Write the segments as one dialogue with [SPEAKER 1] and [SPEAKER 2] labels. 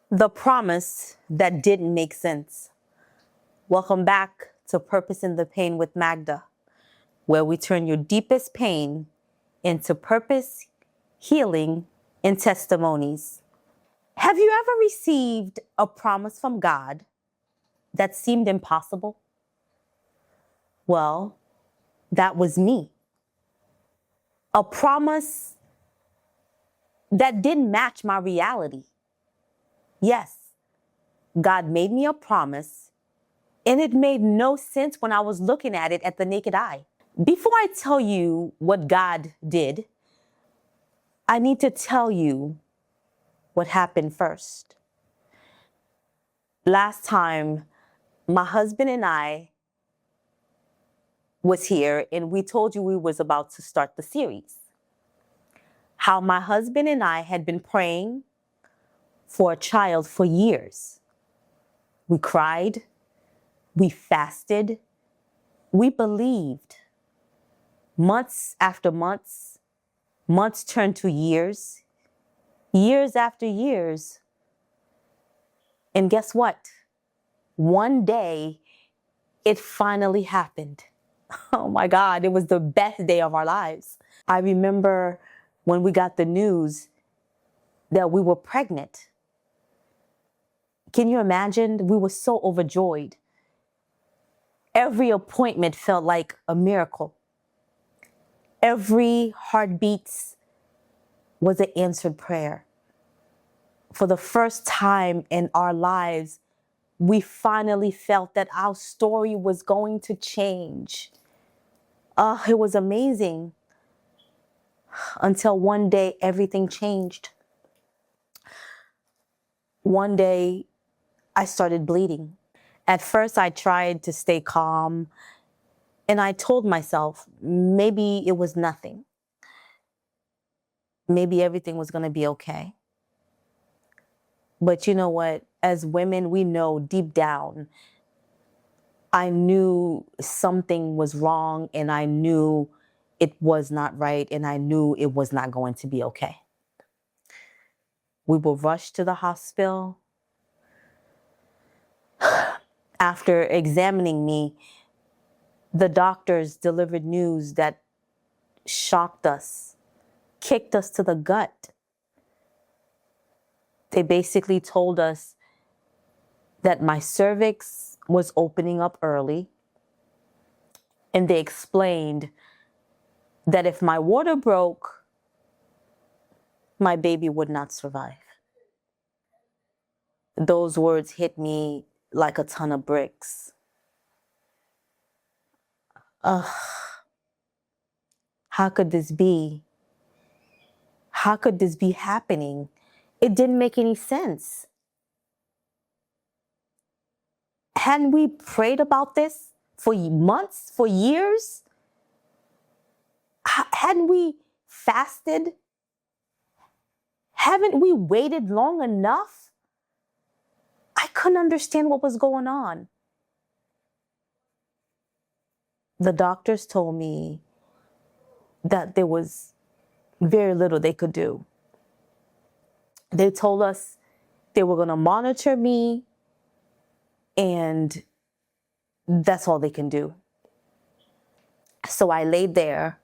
[SPEAKER 1] The promise that didn't make sense. Welcome back to Purpose in the Pain with Magda, where we turn your deepest pain into purpose, healing, and testimonies. Have you ever received a promise from God that seemed impossible? Well, that was me. A promise that didn't match my reality. Yes, God made me a promise, and it made no sense when I was looking at it at the naked eye. Before I tell you what God did, I need to tell you what happened first. Last time, my husband and I was here and we told you we was about to start the series. How my husband and I had been praying for a child for years. We cried, we fasted, we believed. Months after months, months turned to years, years after years. And guess what? One day, it finally happened. Oh my God, it was the best day of our lives. I remember when we got the news that we were pregnant. Can you imagine? We were so overjoyed. Every appointment felt like a miracle. Every heartbeat was an answered prayer. For the first time in our lives, we finally felt that our story was going to change. It was amazing until one day everything changed. One day I started bleeding. At first I tried to stay calm and I told myself maybe it was nothing. Maybe everything was going to be okay. But you know what? As women, we know deep down, I knew something was wrong and I knew it was not right and I knew it was not going to be okay. We were rushed to the hospital. After examining me, the doctors delivered news that shocked us, kicked us to the gut. They basically told us that my cervix was opening up early. And they explained that if my water broke, my baby would not survive. Those words hit me like a ton of bricks. How could this be? How could this be happening? It didn't make any sense. Hadn't we prayed about this for months, for years? Hadn't we fasted? Haven't we waited long enough? I couldn't understand what was going on. The doctors told me that there was very little they could do. They told us they were going to monitor me and that's all they can do. So I laid there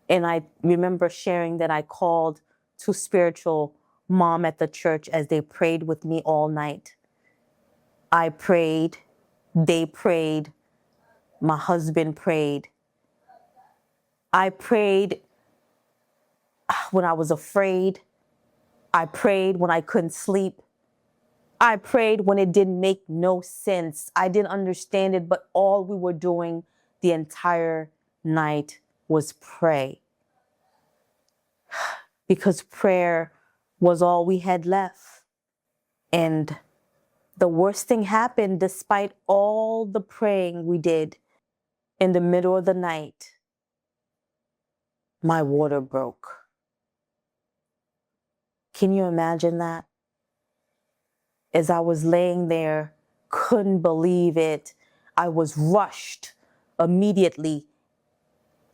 [SPEAKER 1] and I remember sharing that I called to spiritual mom at the church as they prayed with me all night. I prayed, they prayed, my husband prayed. I prayed when I was afraid. I prayed when I couldn't sleep. I prayed when it didn't make no sense. I didn't understand it, but all we were doing the entire night was pray. Because prayer was all we had left. And the worst thing happened despite all the praying we did. In the middle of the night, my water broke. Can you imagine that? As I was laying there, couldn't believe it. I was rushed immediately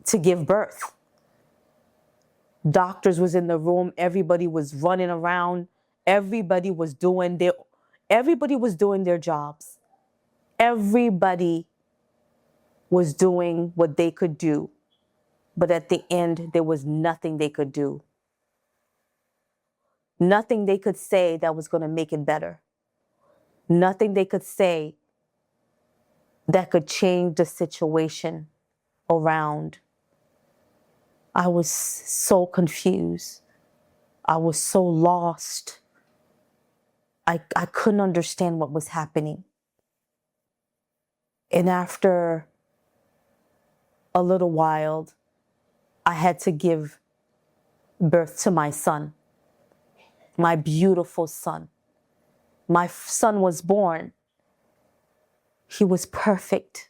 [SPEAKER 1] to give birth. Doctors was in the room. Everybody was running around. everybody was doing their jobs. Everybody was doing what they could do. But at the end, there was nothing they could do. Nothing they could say that was going to make it better. Nothing they could say that could change the situation around. I was so confused. I was so lost. I couldn't understand what was happening. And after a little while, I had to give birth to my son, my beautiful son. My son was born. He was perfect.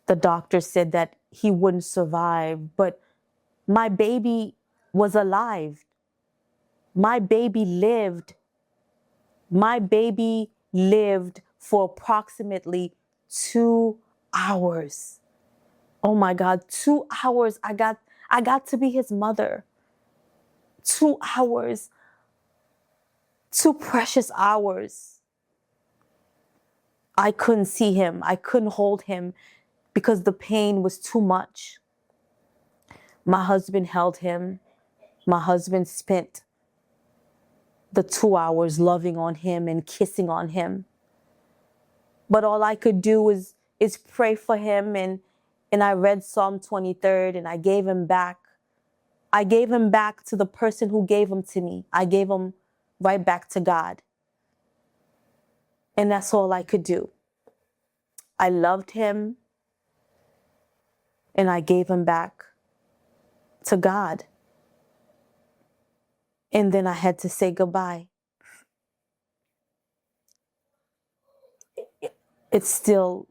[SPEAKER 1] The doctor said that he wouldn't survive, but my baby was alive. My baby lived. My baby lived for approximately 2 hours. Oh my God, 2 hours. I got to be his mother. 2 hours. 2 precious hours. I couldn't see him. I couldn't hold him because the pain was too much. My husband held him. My husband spent the 2 hours loving on him and kissing on him. But all I could do is pray for him, and I read Psalm 23rd, and I gave him back. I gave him back to the person who gave him to me. I gave him right back to God. And that's all I could do. I loved him, and I gave him back to God. And then I had to say goodbye. It's still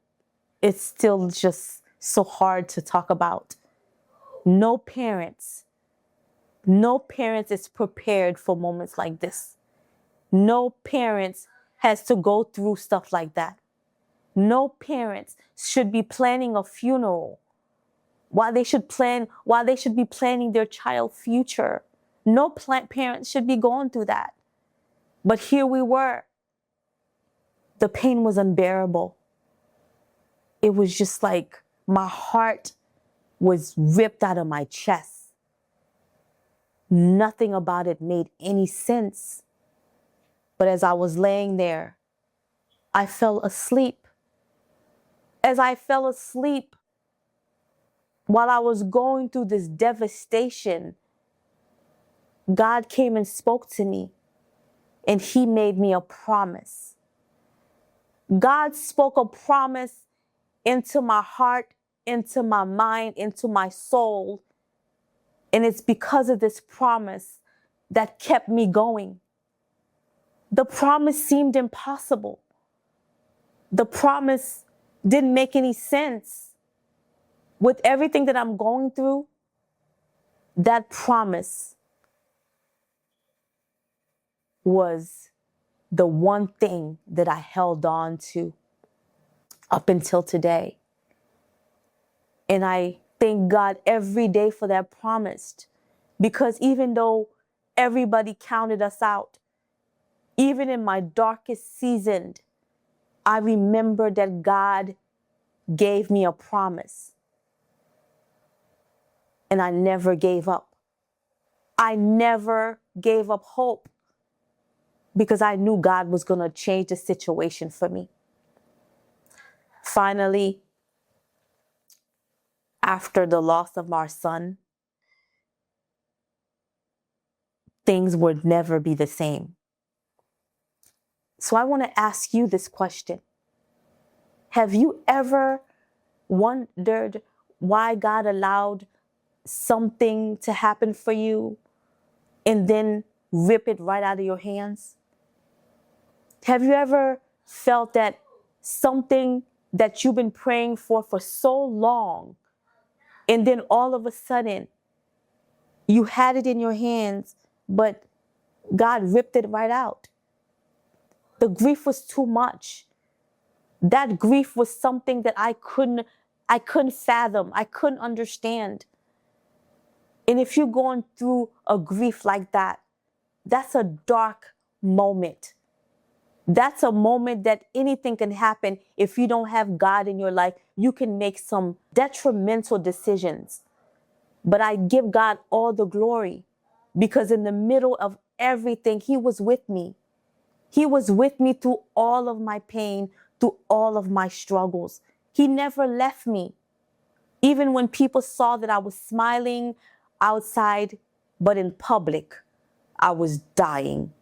[SPEAKER 1] just so hard to talk about. No parents is prepared for moments like this. No parents has to go through stuff like that. No parents should be planning a funeral while they should be planning their child's future. No parents should be going through that. But here we were. The pain was unbearable. It was just like my heart was ripped out of my chest. Nothing about it made any sense. But as I was laying there, I fell asleep. As I fell asleep, while I was going through this devastation, God came and spoke to me, and He made me a promise. God spoke a promise into my heart, into my mind, into my soul. And it's because of this promise that kept me going. The promise seemed impossible. The promise didn't make any sense. With everything that I'm going through, that promise was the one thing that I held on to up until today. And I thank God every day for that promise, because even though everybody counted us out, even in my darkest season, I remember that God gave me a promise. And I never gave up. I never gave up hope, because I knew God was going to change the situation for me. Finally, after the loss of our son, things would never be the same. So I want to ask you this question. Have you ever wondered why God allowed something to happen for you and then rip it right out of your hands? Have you ever felt that something that you've been praying for so long, and then all of a sudden you had it in your hands, but God ripped it right out? The grief was too much. That grief was something that I couldn't fathom. I couldn't understand. And if you're going through a grief like that, that's a dark moment. That's a moment that anything can happen. If you don't have God in your life, you can make some detrimental decisions. But I give God all the glory because in the middle of everything, He was with me. He was with me through all of my pain, through all of my struggles. He never left me. Even when people saw that I was smiling outside, but in public, I was dying.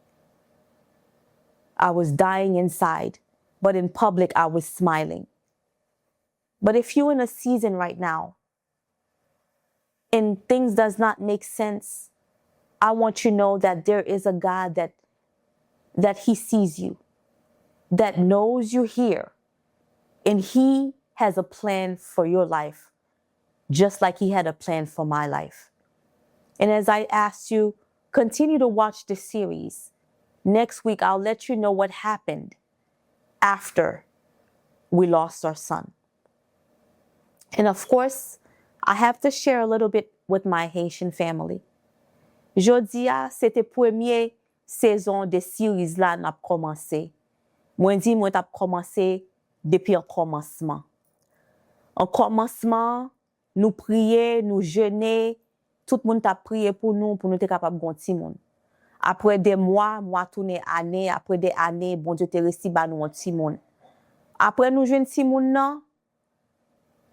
[SPEAKER 1] I was dying inside, but in public, I was smiling. But if you're in a season right now and things does not make sense, I want you to know that there is a God that He sees you, that knows you're here, and He has a plan for your life, just like He had a plan for my life. And as I asked you, continue to watch the series. Next week, I'll let you know what happened after we lost our son. And of course, I have to share a little bit with my Haitian family. Jodi a, c'était première saison de series là n'a commencé. Moi dit moi t'a commencé depuis un commencement. En commencement, nous prier, nous jeûner, tout le monde t'a prié pour nous être capable de gonti monde. Après des mois tourner année, après des années, bon Dieu te resti ba nous un petit monde. Après nous jeune petit monde nan,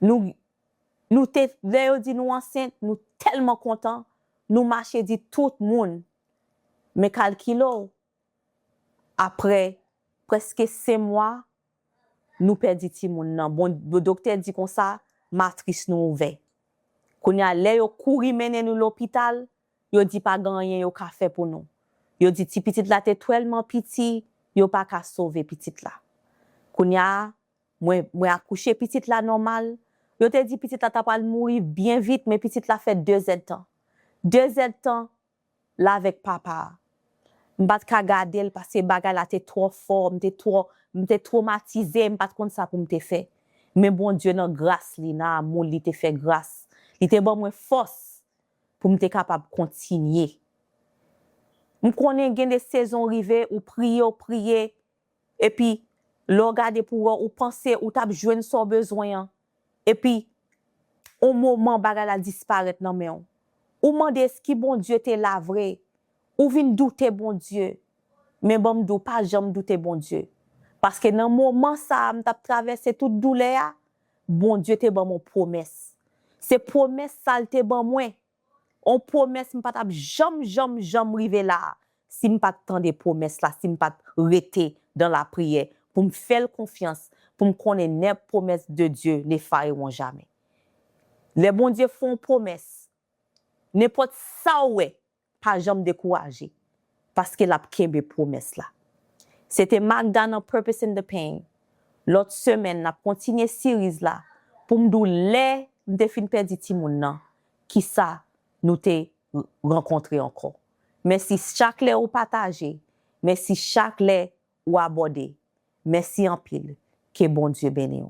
[SPEAKER 1] nous te là dit nous enceinte, nous tellement contents, nous marcher dit tout le monde. Mais calculo après presque 5 mois nous perdi petit monde nan. Bon le docteur dit comme ça, matrice nous ouvert. Qu'on y a là yo couri mener nous l'hôpital, yo dit pas gagner yo ka fait pour nous. Yo dit ti petite la te tellement petit, yo pas ka sauver petite la. Kounya moi accoucher petite la normal, yo te dit petite la t'a pas mourir bien vite mais petite la fait 2 ans. 2 ans là avec papa. M'pas ka garder parce que bagay la te trop fort, m'te traumatisé, m'pas kon ça pour m'te fait. Mais bon Dieu nan grâce li nan amour li te fait grâce. Li te bon moi force pour m'te capable continuer. M'konne gen des saisons rive ou prier et puis l'on regarder pour ou penser ou t'a joindre son besoin et puis au moment bagay la disparaître nan men ou mande est-ce qui bon Dieu te la vrai ou vinn douter bon Dieu mais bon m'dou pas jamais douter bon Dieu parce que dans moment ça m't'a traversé toute douleur bon Dieu te bon mon promesse c'est promesse ça te bon moi on promesse m'pas t'a jamais rive là si m'pas tande promesse là si m'pas rester dans la prière pour me faire confiance pour me connaître les promesses de Dieu ne failleront jamais. Les bons Dieu font promesse n'importe ça ouais pas jamais décourager parce que la kembe promesse là. C'était Magda dans Purpose in the Pain. L'autre semaine n'a continué série là pour me dou les m'te fin perdi ti moun nan qui ça nous te rencontrer encore. Merci chaque lè ou partager, merci chaque lè ou aborder. Merci en pile. Que bon Dieu bénisse.